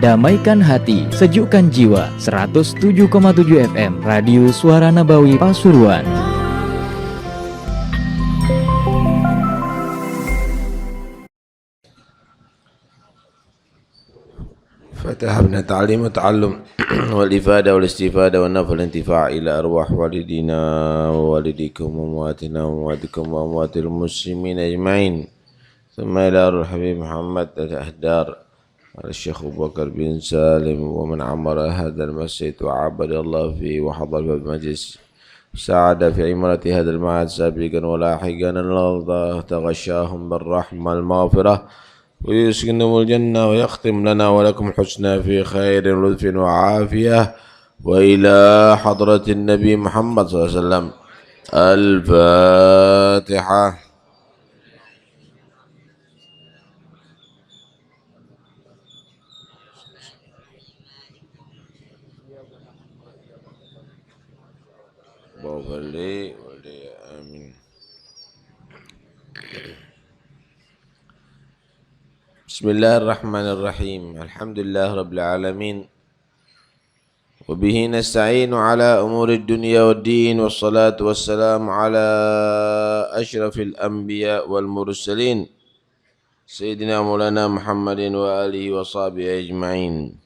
Damaikan hati, sejukkan jiwa. 107,7 FM Radio Suara Nabawi Pasuruan. فتحنا تعليم وتعلم والإفادة والاستفادة والنفع والانتفاع إلى أرواح والدينا ووالديكم وأمواتنا وأمواتكم وأموات المسلمين أجمعين ثم إلى روح الحبيب محمد الأهدار الشيخ أبو بكر بن سالم ومن عمر هذا المسجد وعبد الله فيه وحضر في المجلس ساعد في عمارة هذا المعهد سابقا ولاحقا الله تغشاهم بالرحمة المغفرة ويسكنهم الجنة ويختم لنا ولكم الحسنى في خير ولطف وعافية وإلى حضرة النبي محمد صلى الله عليه وسلم الفاتحة. آمين. بسم الله الرحمن الرحيم. الحمد لله رب العالمين وبه نستعين على أمور الدنيا والدين والصلاة والسلام على أشرف الأنبياء والمرسلين سيدنا مولانا محمد وآله وصحبه أجمعين.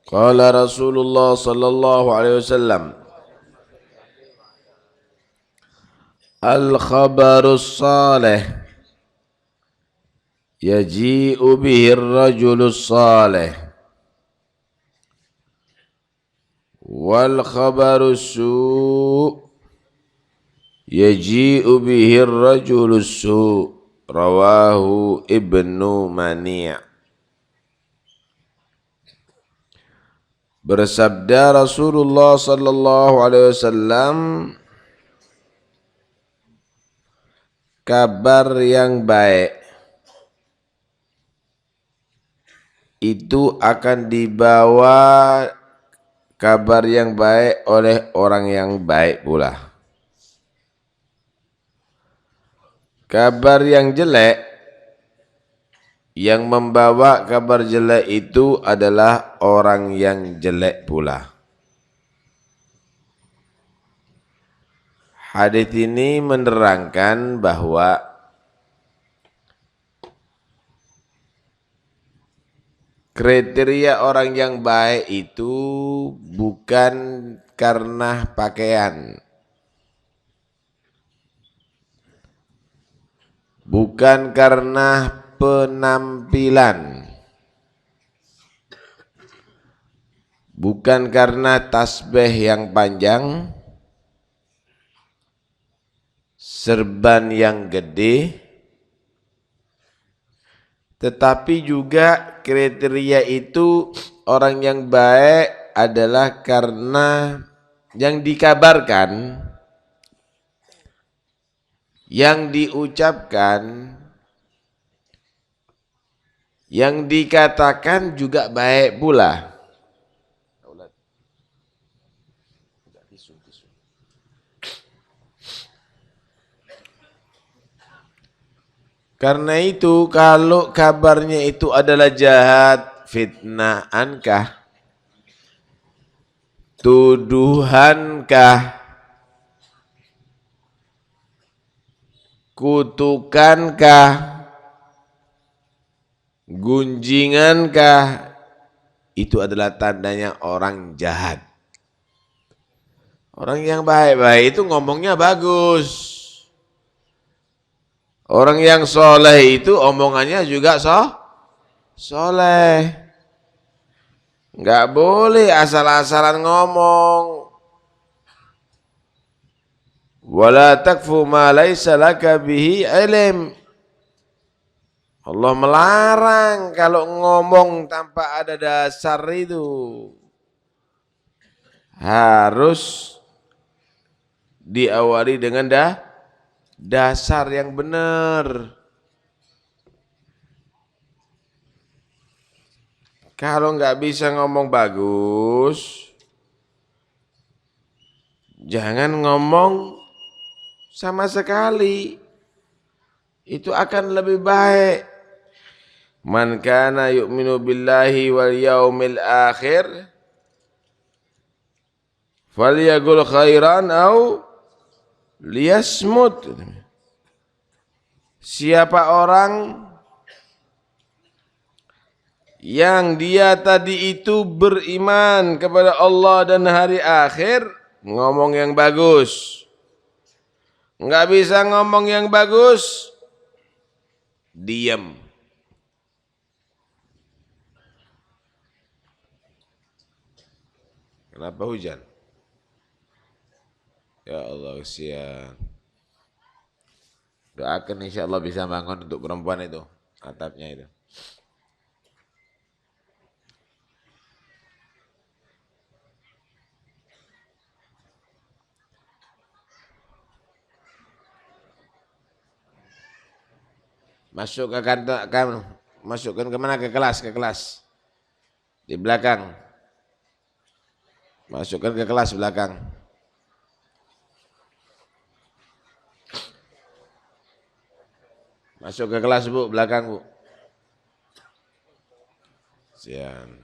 قال رسول الله صلى الله عليه وسلم الخبر الصالح يجيء به الرجل الصالح والخبر السوء يجيء به الرجل السوء رواه ابن منيع. Bersabda Rasulullah sallallahu alaihi wasallam, kabar yang baik itu akan dibawa kabar yang baik oleh orang yang baik pula. Kabar yang jelek, yang membawa kabar jelek itu adalah orang yang jelek pula. Hadis ini menerangkan bahwa kriteria orang yang baik itu bukan karena pakaian, bukan karena penampilan, bukan karena tasbih yang panjang, serban yang gede, tetapi juga kriteria itu orang yang baik adalah karena yang dikabarkan, yang diucapkan, yang dikatakan juga baik pula. Karena itu kalau kabarnya itu adalah jahat, fitnahankah, tuduhankah, kutukankah, gunjingankah, itu adalah tandanya orang jahat. Orang yang baik-baik itu ngomongnya bagus. Orang yang soleh itu omongannya juga soleh. Enggak boleh asal-asalan ngomong. Wala takfu ma laisa laka bihi ilm. Allah melarang kalau ngomong tanpa ada dasar itu. Harus diawali dengan dasar yang benar. Kalau nggak bisa ngomong bagus, Jangan ngomong sama sekali. Itu akan lebih baik. Man kana yu'minu billahi wal yaumil akhir falyaqul khairan au liyasmut. Siapa orang yang dia tadi itu beriman kepada Allah dan hari akhir, ngomong yang bagus. Enggak bisa ngomong yang bagus, diam. Kenapa hujan? Ya Allah, kesian. Doakan insya Allah bisa bangun untuk perempuan itu, atapnya itu. Masuk ke kantor, masukkan kemana? Ke kelas. Di belakang. Masukkan ke kelas belakang. Masuk ke kelas Bu, belakang Bu. Sian.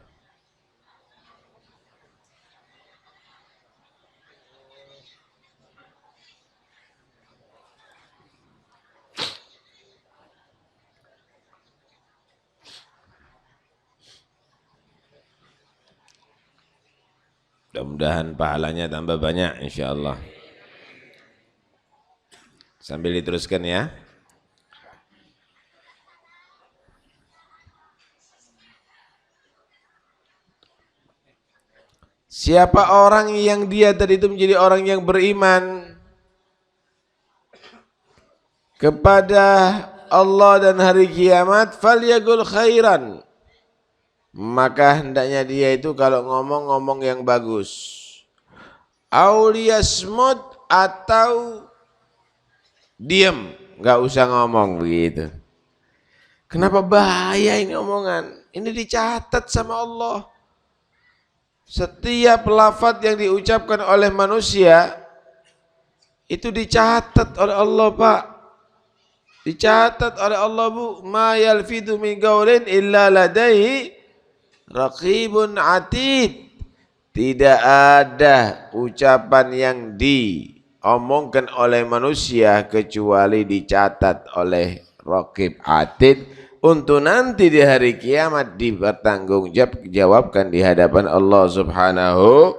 Mudah-mudahan pahalanya tambah banyak insyaallah. Sambil diteruskan ya. Siapa orang yang dia tadi itu menjadi orang yang beriman kepada Allah dan hari kiamat, falyaqul khairan. Maka hendaknya dia itu kalau ngomong yang bagus. Auliyasmut, atau diam, nggak usah ngomong begitu. Kenapa bahaya ini omongan? Ini dicatat sama Allah. Setiap lafaz yang diucapkan oleh manusia itu dicatat oleh Allah, Pak. Dicatat oleh Allah, Bu. Ma yalfidu min qaulin illa ladaihi raqibun atid. Tidak ada ucapan yang diomongkan oleh manusia kecuali dicatat oleh raqib atid untuk nanti di hari kiamat dipertanggungjawabkan di hadapan Allah Subhanahu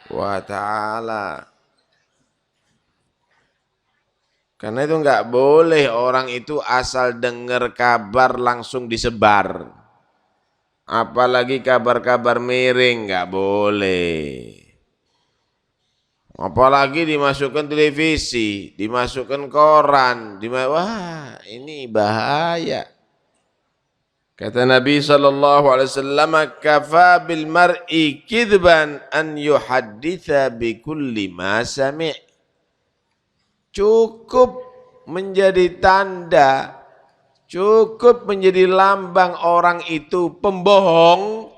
wa ta'ala. Karena itu enggak boleh orang itu asal dengar kabar langsung disebar. Apalagi kabar-kabar miring, nggak boleh. Apalagi dimasukkan televisi, dimasukkan koran, wah ini bahaya. Kata Nabi SAW, kafa bil mar'i kidban an yuhadditha bi kulli ma sami'. Cukup menjadi tanda, cukup menjadi lambang orang itu pembohong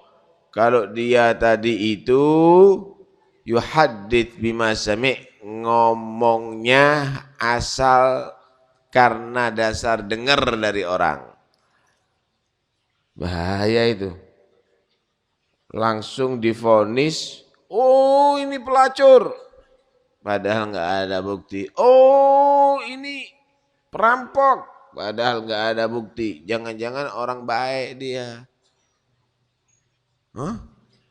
kalau dia tadi itu yuhaddits bima sami', ngomongnya asal karena dasar dengar dari orang. Bahaya itu. Langsung divonis, oh ini pelacur. Padahal nggak ada bukti. Oh ini perampok. Padahal nggak ada bukti. Jangan-jangan orang baik dia.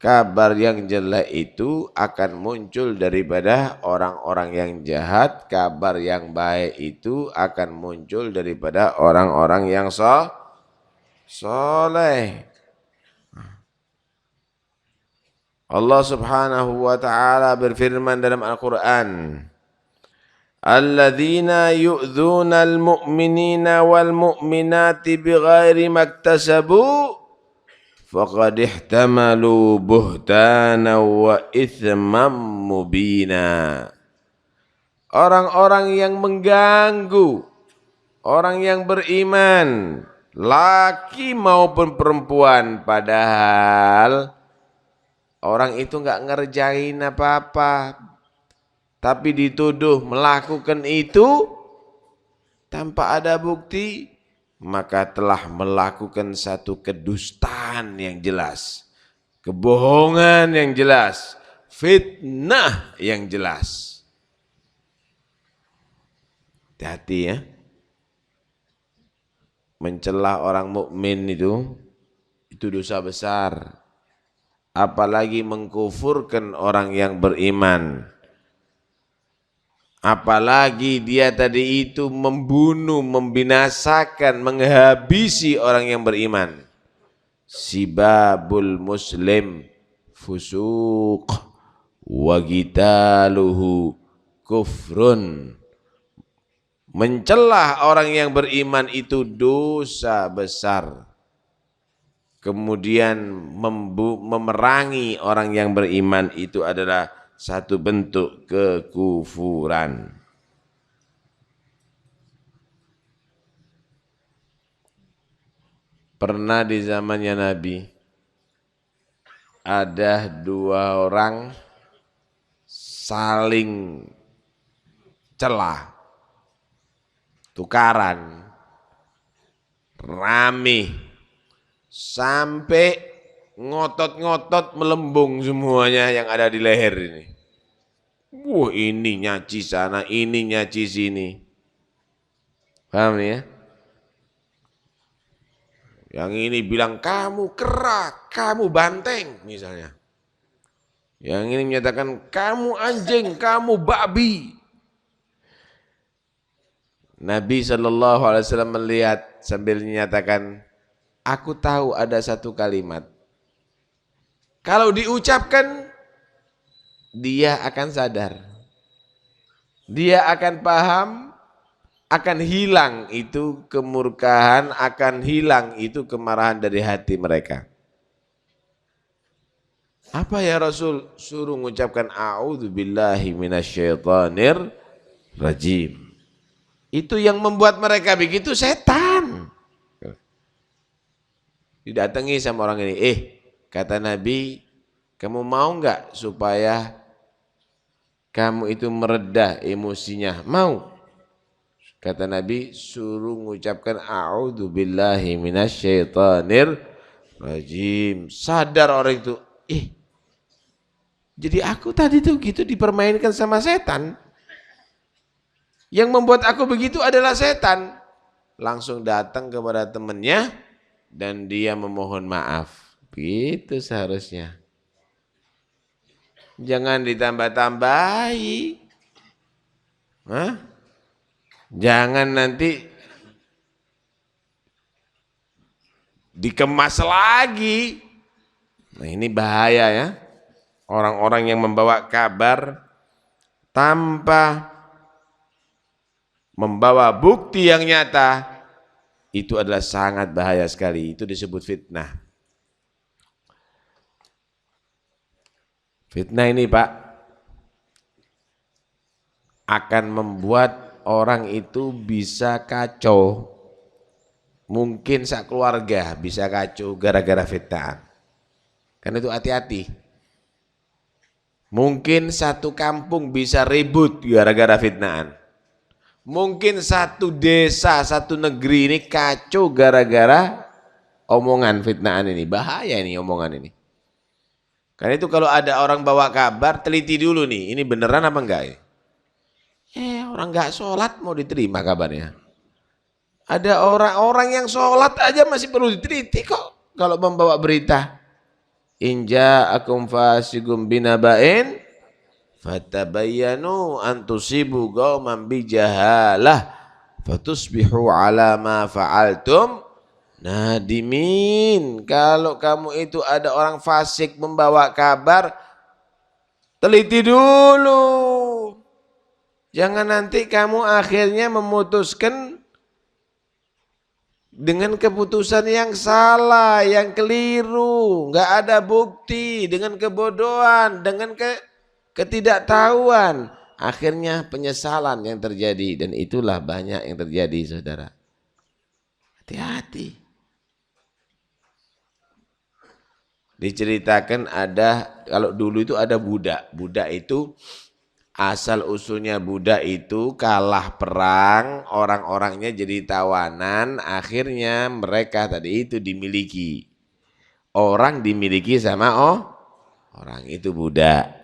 Kabar yang jelek itu akan muncul daripada orang-orang yang jahat. Kabar yang baik itu akan muncul daripada orang-orang yang soleh. Allah Subhanahu wa ta'ala berfirman dalam Al-Quran, alladzina yu'dzuna al-mu'minina wal-mu'minati bighairi maktasabu faqad ihtamalu buhtana wa ithman mubina. Orang-orang yang mengganggu orang yang beriman, laki maupun perempuan, padahal orang itu enggak ngerjain apa-apa. tapi dituduh melakukan itu tanpa ada bukti, maka telah melakukan satu kedustaan yang jelas, kebohongan yang jelas, fitnah yang jelas. Hati-hati ya. Mencela orang mukmin itu dosa besar. Apalagi mengkufurkan orang yang beriman. Apalagi dia tadi itu membunuh, membinasakan, menghabisi orang yang beriman. Sibabul muslim fusuq wa qitaluhu kufrun. Mencelah orang yang beriman itu dosa besar. Kemudian memerangi orang yang beriman itu adalah satu bentuk kekufuran. Pernah di zamannya Nabi ada dua orang saling celah, tukaran, rame, sampai ngotot-ngotot melembung semuanya yang ada di leher ini. Wah, ini nyaci sana, ini nyaci sini. Paham nih ya? Yang ini bilang kamu kera, kamu banteng misalnya. Yang ini menyatakan kamu anjing, kamu babi. Nabi SAW melihat sambil menyatakan, aku tahu ada satu kalimat. Kalau diucapkan, dia akan sadar. Dia akan paham, akan hilang itu kemurkaan, akan hilang itu kemarahan dari hati mereka. Apa ya Rasul? Suruh mengucapkan a'udzubillahi minasyaitonir rajim. Itu yang membuat mereka begitu setan. Didatangi sama orang ini, kata Nabi, kamu mau enggak supaya kamu itu mereda emosinya? Mau. Kata Nabi, suruh mengucapkan a'udzubillahi minasyaitonir rajim. Sadar orang itu, jadi aku tadi tuh gitu dipermainkan sama setan. Yang membuat aku begitu adalah setan. Langsung datang kepada temannya dan dia memohon maaf. Begitu seharusnya. Jangan ditambah-tambahi. Jangan nanti dikemas lagi. Nah, ini bahaya ya. Orang-orang yang membawa kabar tanpa membawa bukti yang nyata, itu adalah sangat bahaya sekali. Itu disebut fitnah. Fitnah ini Pak, akan membuat orang itu bisa kacau. Mungkin sekeluarga bisa kacau gara-gara fitnah. Karena itu hati-hati. Mungkin satu kampung bisa ribut gara-gara fitnahan. Mungkin satu desa, satu negeri ini kacau gara-gara omongan fitnahan ini. Bahaya ini omongan ini. Karena itu kalau ada orang bawa kabar, teliti dulu nih, ini beneran apa enggak? Orang enggak sholat mau diterima kabarnya. Ada orang-orang yang sholat aja masih perlu diteliti kok kalau membawa berita. Inja akum fasigum binaba'in fatabayyanu an tusibu qauman bijahalah fatusbihu ala ma fa'altum nadimin. Kalau kamu itu ada orang fasik membawa kabar, teliti dulu. Jangan nanti kamu akhirnya memutuskan dengan keputusan yang salah, yang keliru, enggak ada bukti, dengan kebodohan, dengan ketidaktahuan, akhirnya penyesalan yang terjadi, dan itulah banyak yang terjadi saudara. Hati-hati. Diceritakan ada, kalau dulu itu ada budak itu Asal usulnya budak itu kalah perang, orang-orangnya jadi tawanan, akhirnya mereka tadi itu dimiliki. Orang dimiliki sama orang itu budak.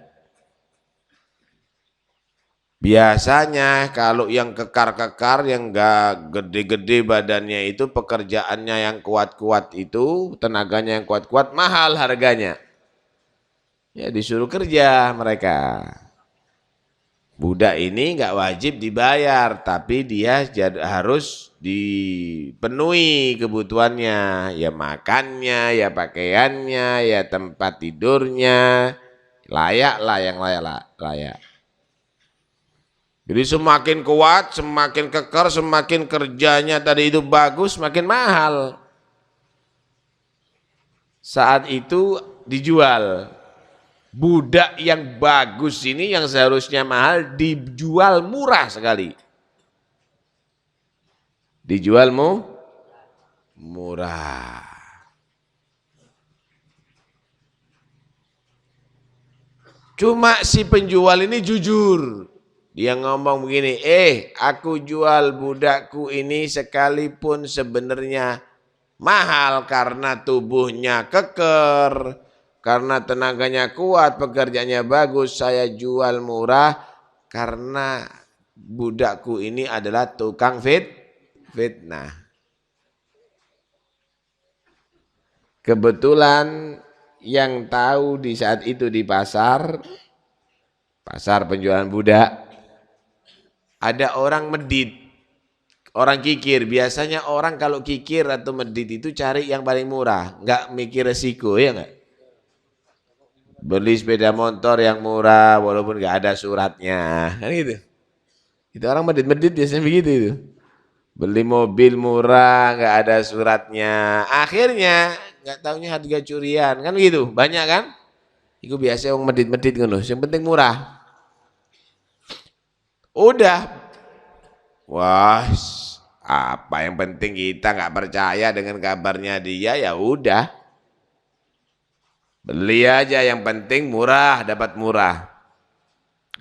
Biasanya kalau yang kekar-kekar, yang enggak gede-gede badannya itu, pekerjaannya yang kuat-kuat itu, tenaganya yang kuat-kuat, mahal harganya. Ya disuruh kerja mereka. Budak ini enggak wajib dibayar, tapi dia harus dipenuhi kebutuhannya, ya makannya, ya pakaiannya, ya tempat tidurnya, layak lah yang layak. Jadi semakin kuat, semakin kekar, semakin kerjanya tadi itu bagus, semakin mahal. Saat itu dijual. Budak yang bagus ini yang seharusnya mahal dijual murah sekali. Dijualmu murah. Cuma si penjual ini jujur. Dia ngomong begini, aku jual budakku ini sekalipun sebenarnya mahal karena tubuhnya keker, karena tenaganya kuat, pekerjaannya bagus, saya jual murah karena budakku ini adalah tukang fitnah. Kebetulan yang tahu di saat itu di pasar penjualan budak, ada orang medit, orang kikir. Biasanya orang kalau kikir atau medit itu cari yang paling murah, nggak mikir resiko, ya nggak? Beli sepeda motor yang murah walaupun nggak ada suratnya, kan gitu. Itu orang medit-medit biasanya begitu itu. Beli mobil murah nggak ada suratnya, akhirnya nggak taunya harga curian, kan gitu. Banyak kan? Itu biasa orang medit-medit kan, yang penting murah. Udah, wah, apa yang penting kita nggak percaya dengan kabarnya dia, ya udah. Beli aja, yang penting murah, dapat murah.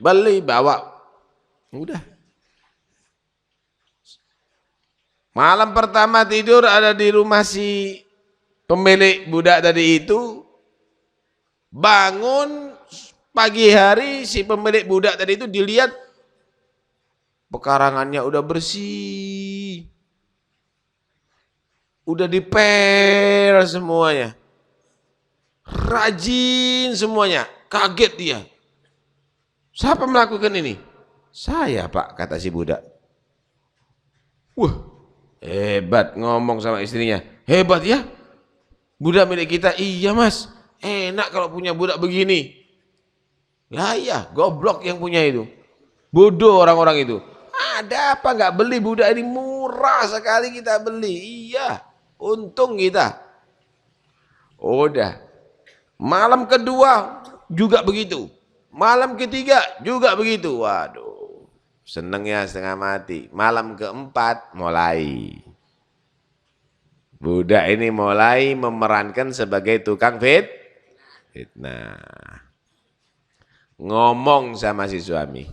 Beli, bawa. Udah. Malam pertama tidur ada di rumah si pemilik budak tadi itu. Bangun pagi hari si pemilik budak tadi itu dilihat pekarangannya udah bersih. Udah dipel semuanya. Rajin semuanya, kaget dia. Siapa melakukan ini? Saya, Pak, kata si budak. Wah, hebat, ngomong sama istrinya. Hebat ya, budak milik kita. Iya Mas, enak kalau punya budak begini. Lah iya, goblok yang punya itu. Bodoh orang-orang itu. Ada apa nggak beli budak ini, murah sekali kita beli. Iya, untung kita. Udah. Malam kedua juga begitu. Malam ketiga juga begitu. Waduh, senengnya setengah mati. Malam keempat mulai. Budak ini mulai memerankan sebagai tukang fitnah. Ngomong sama si suami.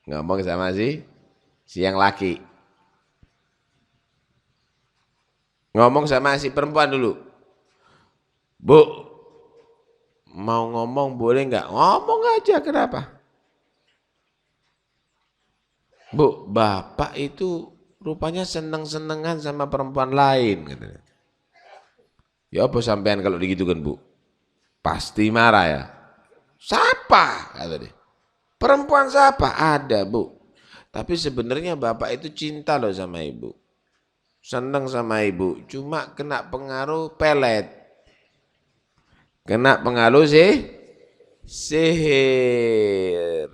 Ngomong sama si yang laki. Ngomong sama si perempuan dulu. Bu, mau ngomong boleh nggak? Ngomong aja, kenapa? Bu, bapak itu rupanya seneng-senengan sama perempuan lain. Katanya. Ya apa sampean kalau digitukan, Bu? Pasti marah ya. Siapa? Kata dia. Perempuan siapa? Ada, Bu. Tapi sebenarnya bapak itu cinta loh sama ibu. Seneng sama ibu. Cuma kena pengaruh pelet. Kena pengaruh sihir.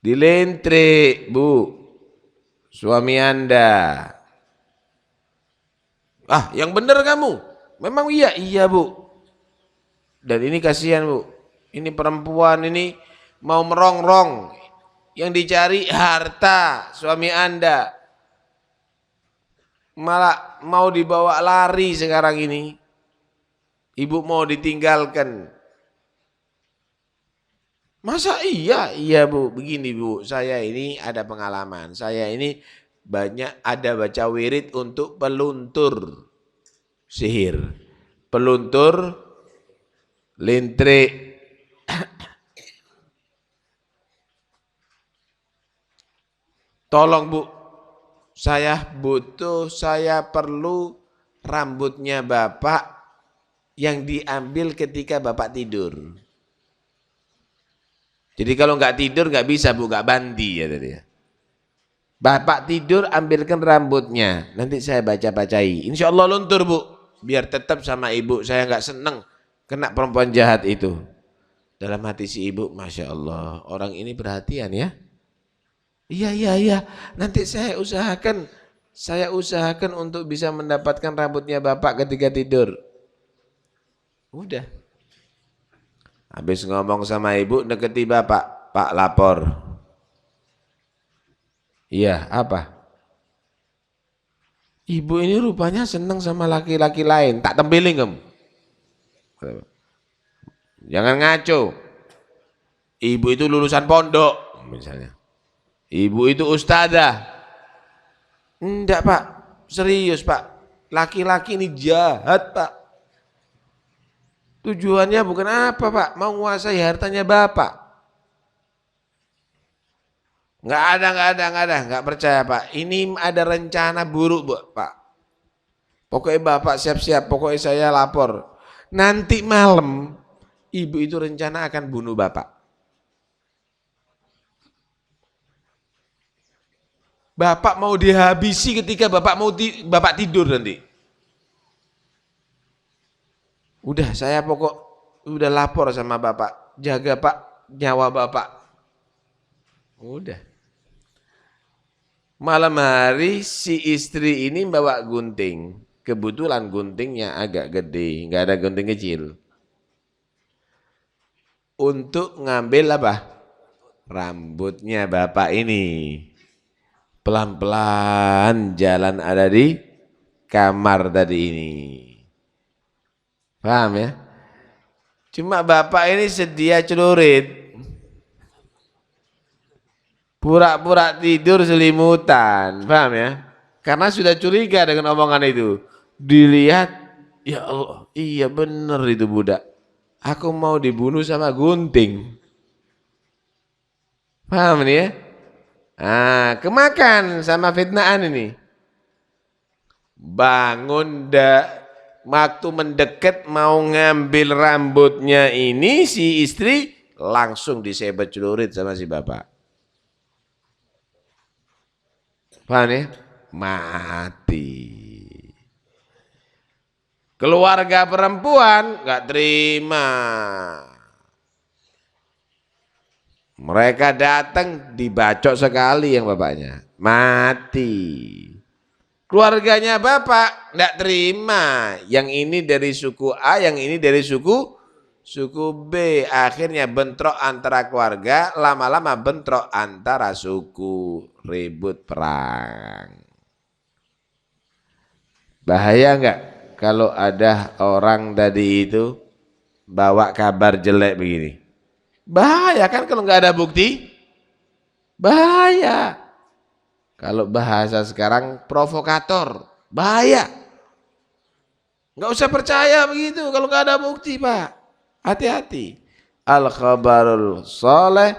Dilentrik, Bu. Suami Anda. Ah, yang benar kamu. Memang iya, Bu. Dan ini kasihan, Bu. Ini perempuan ini mau merongrong. Yang dicari harta suami Anda. Malah mau dibawa lari sekarang ini. Ibu mau ditinggalkan. Masa iya? Iya Bu, begini Bu, saya ini ada pengalaman. Saya ini banyak ada baca wirid untuk peluntur sihir. Peluntur, lintrik. Tolong Bu, saya perlu rambutnya Bapak yang diambil ketika Bapak tidur. Jadi kalau nggak tidur nggak bisa Bu, nggak mandi ya tadi ya. Bapak tidur ambilkan rambutnya, nanti saya baca-bacai. Insya Allah luntur Bu, biar tetap sama ibu. Saya nggak seneng kena perempuan jahat itu. Dalam hati si ibu, Masya Allah, orang ini perhatian ya. Iya, nanti saya usahakan untuk bisa mendapatkan rambutnya Bapak ketika tidur. Udah. Habis ngomong sama ibu, deketi Bapak, Pak lapor. Iya, apa? Ibu ini rupanya senang sama laki-laki lain, tak tempelin kamu. Jangan ngaco. Ibu itu lulusan pondok, misalnya. Ibu itu ustadzah. Enggak Pak, serius Pak. Laki-laki ini jahat Pak. Tujuannya bukan apa Pak, mau menguasai hartanya Bapak. Enggak percaya Pak. Ini ada rencana buruk Pak. Pokoknya Bapak siap-siap, pokoknya saya lapor. Nanti malam, ibu itu rencana akan bunuh Bapak. Bapak mau dihabisi ketika Bapak tidur nanti. Udah udah lapor sama Bapak, jaga Pak nyawa Bapak. Udah. Malam hari si istri ini bawa gunting. Kebetulan guntingnya agak gede, nggak ada gunting kecil. Untuk ngambil apa? Rambutnya Bapak ini. Pelan-pelan jalan ada di kamar tadi ini. Paham ya? Cuma Bapak ini sedia celurit. Pura-pura tidur selimutan. Paham ya? Karena sudah curiga dengan omongan itu. Dilihat, ya Allah, iya bener itu budak. Aku mau dibunuh sama gunting. Paham nih ya? Ah, kemakan sama fitnaan ini. Bangun waktu mendekat mau ngambil rambutnya ini si istri langsung disebet celurit sama si bapak. Paham ya? Mati. Keluarga perempuan nggak terima. Mereka datang dibacok sekali yang bapaknya, mati. Keluarganya bapak tidak terima, yang ini dari suku A, yang ini dari suku B. Akhirnya bentrok antara keluarga, lama-lama bentrok antara suku, ribut perang. Bahaya enggak kalau ada orang tadi itu bawa kabar jelek begini? Bahaya kan kalau nggak ada bukti? Bahaya. Kalau bahasa sekarang provokator, bahaya. Nggak usah percaya begitu kalau nggak ada bukti Pak. Hati-hati. Al-khabarul soleh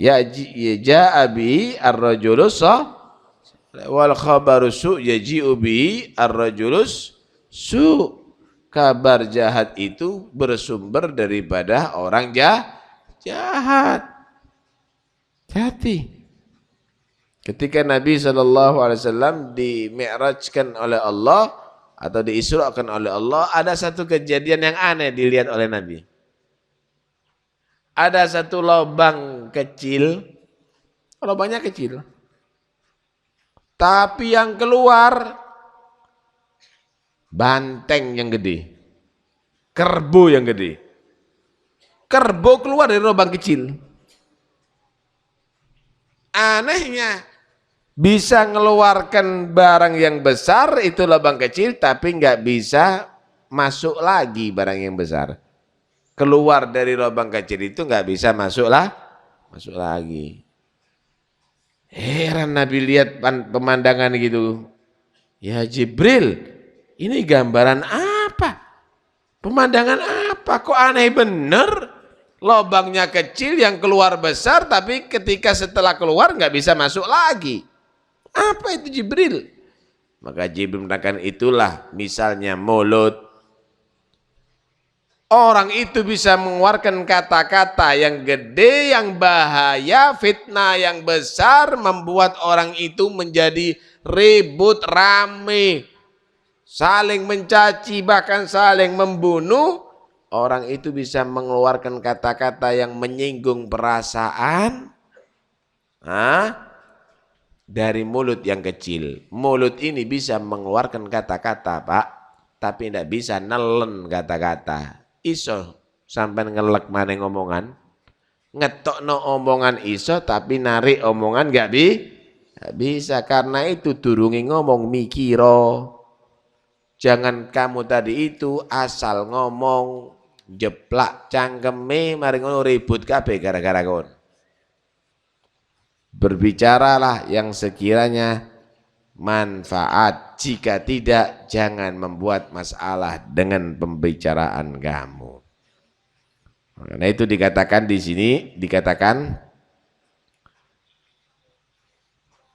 yaja'a bi ar-rajulus wal khabarus su yaji'u bi ar-rajulus su. Kabar jahat itu bersumber daripada orang jahat. Hati. Ketika Nabi SAW dimi'rajkan oleh Allah atau diisrakan oleh Allah, ada satu kejadian yang aneh dilihat oleh Nabi. Ada satu lubang kecil, lubangnya kecil, tapi yang keluar banteng yang gede, kerbau yang gede. Kerbau keluar dari lubang kecil. Anehnya, bisa mengeluarkan barang yang besar itu lubang kecil, tapi nggak bisa masuk lagi barang yang besar. keluar dari lubang kecil itu nggak bisa masuk lagi. Heran Nabi lihat pemandangan gitu. Ya Jibril, ini gambaran apa? Pemandangan apa? Kok aneh bener? Lubangnya kecil yang keluar besar, tapi ketika setelah keluar nggak bisa masuk lagi. Apa itu Jibril? Maka Jibril mengatakan itulah misalnya mulut. Orang itu bisa mengeluarkan kata-kata yang gede, yang bahaya, fitnah yang besar, membuat orang itu menjadi ribut, rame, saling mencaci, bahkan saling membunuh. Orang itu bisa mengeluarkan kata-kata yang menyinggung perasaan dari mulut yang kecil. Mulut ini bisa mengeluarkan kata-kata, Pak, tapi tidak bisa nelen kata-kata. Iso sampai ngelek mana ngomongan, ngetok no omongan iso, tapi narik omongan gak bisa. Karena itu durungi ngomong mikiro. Jangan kamu tadi itu asal ngomong jeplak cangkeme mari ngono ribut kabeh gara-gara kon. Berbicaralah yang sekiranya manfaat, jika tidak jangan membuat masalah dengan pembicaraan kamu. Karena itu dikatakan di sini, dikatakan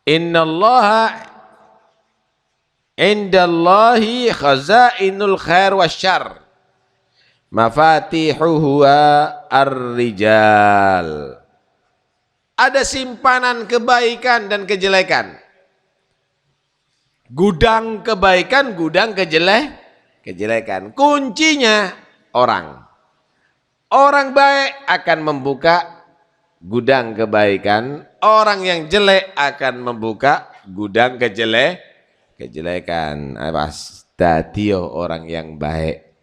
innallaha indallahi khazainul khair wasyarr mafatihuhu ar-rijal. Ada simpanan kebaikan dan kejelekan. Gudang kebaikan, gudang kejelekan. Kuncinya orang. Orang baik akan membuka gudang kebaikan, orang yang jelek akan membuka gudang kejelekan. Awas dadio orang yang baik,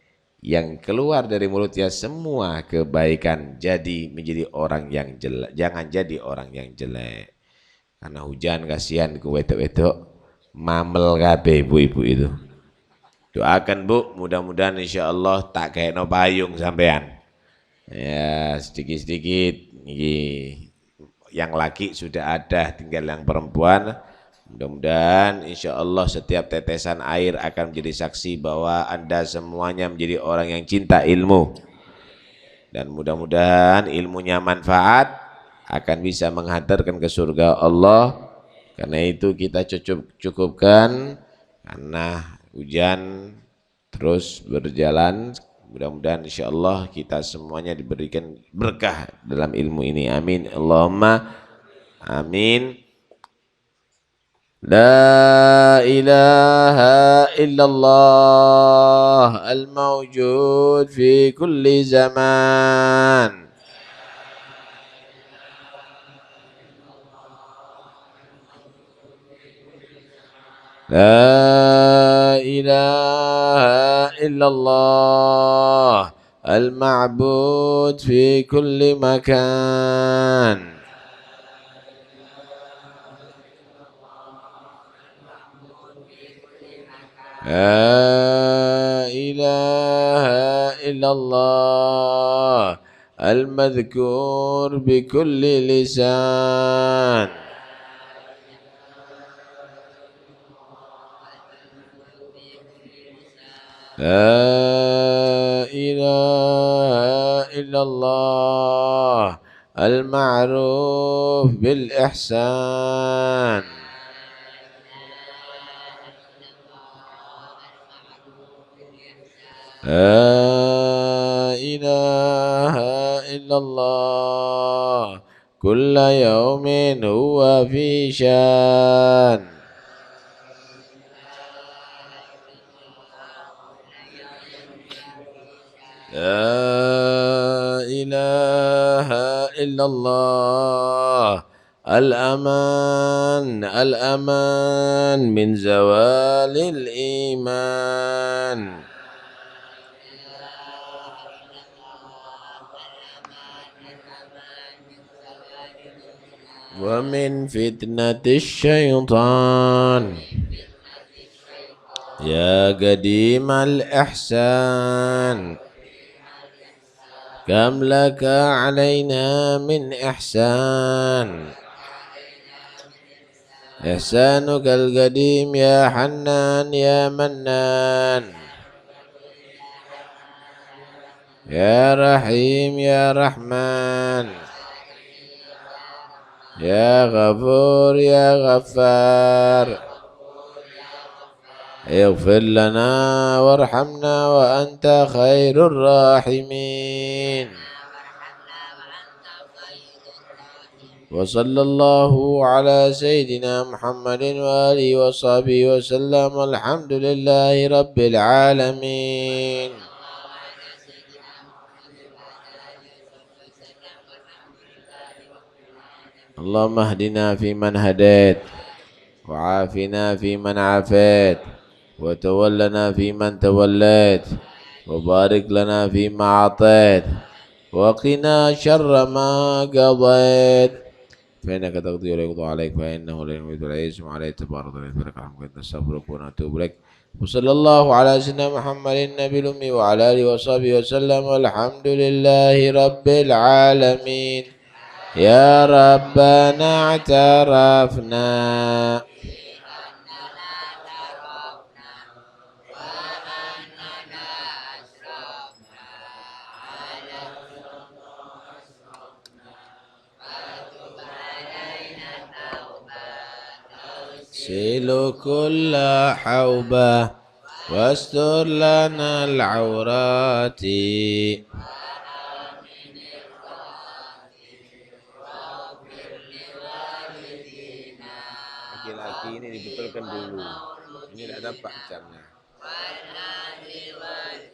yang keluar dari mulutnya semua kebaikan, jadi menjadi orang yang jelek. Jangan jadi orang yang jelek. Karena hujan kasihan ke wedok-wedok mamel kabeh ibu-ibu itu. Doakan Bu, mudah-mudahan insyaallah tak kayak no payung sampean. Ya sedikit-sedikit yang laki sudah ada, tinggal yang perempuan. Mudah-mudahan insya Allah setiap tetesan air akan menjadi saksi bahwa Anda semuanya menjadi orang yang cinta ilmu. Dan mudah-mudahan ilmunya manfaat, akan bisa menghantarkan ke surga Allah. Karena itu kita cukupkan, karena hujan terus berjalan. Mudah-mudahan insya Allah kita semuanya diberikan berkah dalam ilmu ini. Amin. Allahumma amin. لا إله إلا الله الموجود في كل زمان لا إله إلا الله المعبود في كل مكان لا إله إلا الله المذكور بكل لسان لا إله إلا الله المعروف بالإحسان لا إله إلا الله كل يوم هو في شان لا إله إلا الله الأمان الأمان من زوال الإيمان ومن فتنة الشيطان يا قديم الإحسان كم لك علينا من إحسان إحسانك القديم يا حنان يا منان يا رحيم يا رحمن يا غفور يا غفار اغفر لنا وارحمنا وأنت خير الراحمين وصلى الله على سيدنا محمد وآله وصحبه وسلم الحمد لله رب العالمين اللهم اهدنا فيمن هديت وعافنا فيمن عافيت وتولنا فيمن توليت وبارك لنا فيما أعطيت وقنا شر ما قضيت فإنك تقضي ولا يقضى عليك فإنه لا يميت ولا يسمع عليه تبارك وتعالى الحمد نستغفرك ونتوب إليك وصلى الله على سيدنا محمد النبي الأمي وعلى آله وصحبه وسلم والحمد لله رب العالمين يا ربنا اعترفنا سيل كل حوبة واستر لنا العورات laki-laki ini dibetulkan dulu, ini tidak dapat jamnya.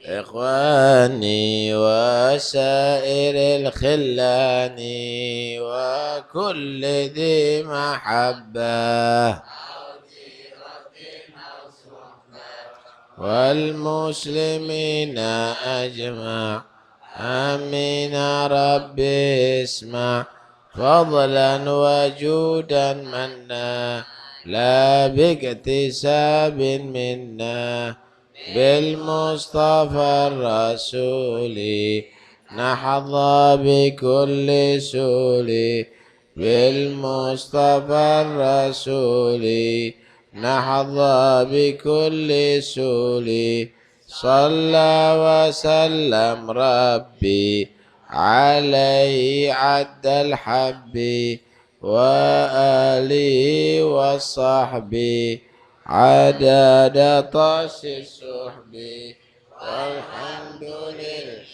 إخواني وسائر الخلان وكل ذي محبة والمسلمين أجمع آمين ربي اسمع فضلا وجودا منا لا باكتساب منا بالمصطفى الرسول نحظى بكل سول بالمصطفى الرسول نحظى بكل سول صلى وسلم ربي عليه عد الحب وآله وصحبه عدد طش السحب والحمد لله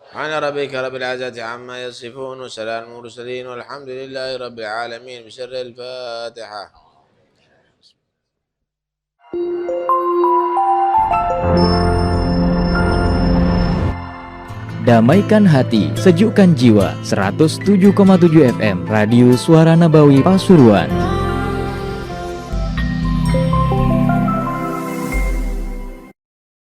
سبحان ربك رب العزة عما يصفون وسلام المرسلين والحمد لله رب العالمين بسر الفاتحة. Damaikan hati, sejukkan jiwa. 107,7 FM Radio Suara Nabawi Pasuruan.